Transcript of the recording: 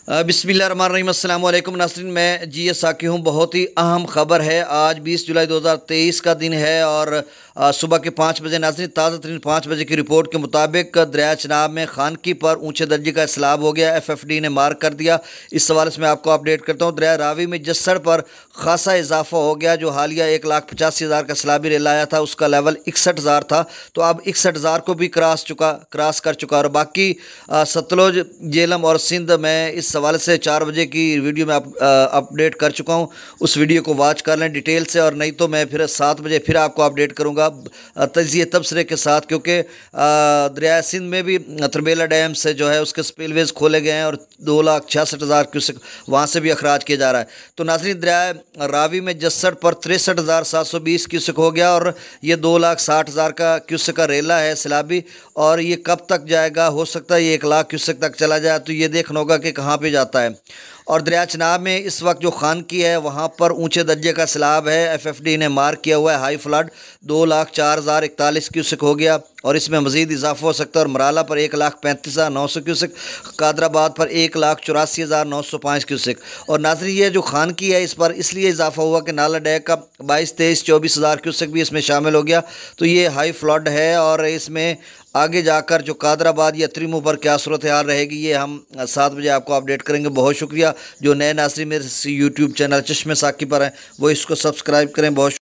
बिस्मिल्लाहिर्रहमानिर्रहीम अस्सलाम वालेकुम नाज़रीन, मैं जी साकी हूँ। बहुत ही अहम ख़बर है। आज 20 जुलाई 2023 का दिन है और सुबह के 5 बजे नाज़रीन ताज़ा तरीन 5 बजे की रिपोर्ट के मुताबिक दरिया चनाब में खानकी पर ऊंचे दर्जे का सैलाब हो गया। FFD ने मार्क कर दिया। इस सवाल से मैं आपको अपडेट करता हूँ। दरिया रावी में जस्सड़ पर खासा इजाफा हो गया। जो हालिया 1,85,000 का सैलाबी रेल आया था उसका लेवल 61,000 था, तो अब 61,000 को भी क्रॉस कर चुका। और बाकी सतलुज, झेलम और सिंध में इस सवाल से 4 बजे की वीडियो में अपडेट कर चुका हूँ। उस वीडियो को वॉच कर लें डिटेल से, और नहीं तो मैं फिर 7 बजे फिर आपको अपडेट करूँगा तजिए तबसरे के साथ, क्योंकि दरिया सिंध में भी तरबेला डैम से जो है उसके स्पिलवेज खोले गए हैं और 2,66,000 क्यूसेक वहाँ से भी अखराज किया जा रहा है। तो नाज़रीन, दरिया रावी में जस्सड़ पर 63,720 क्यूसेक हो गया और ये 2,60,000 का क्यूसेक का रेला है सैलाबी। और ये कब तक जाएगा? हो सकता है ये 1,00,000 क्यूसेक तक चला जाए, तो ये देखना होगा कि कहाँ पे जाता है। और दरिया चनाब में इस वक्त जो खानकी है वहाँ पर ऊंचे दर्जे का सैलाब है। FFD ने मार्क किया हुआ है हाई फ्लड 2,04,041 क्यूसेक हो गया और इसमें मज़ीद इजाफा हो सकता है। और मराला पर 1,35,900 क्यूसेक, कादराबाद पर 1,84,905 क्यूसेक। और नाज़रीन, ये जो खानकी है इस पर इसलिए इजाफा हुआ कि नाला डैक का 22, 23, 24,000 क्यूसेक भी इसमें शामिल हो गया, तो ये हाई फ्लड है। और इसमें आगे जाकर जो कादराबाद या त्रिमू पर क्या सूरत हाल रहेगी ये हम 7 बजे आपको अपडेट करेंगे। बहुत शुक्रिया। जो नए नाज़रीन मेरे YouTube चैनल चश्मे साकी पर हैं वो इसको सब्सक्राइब करें। बहुत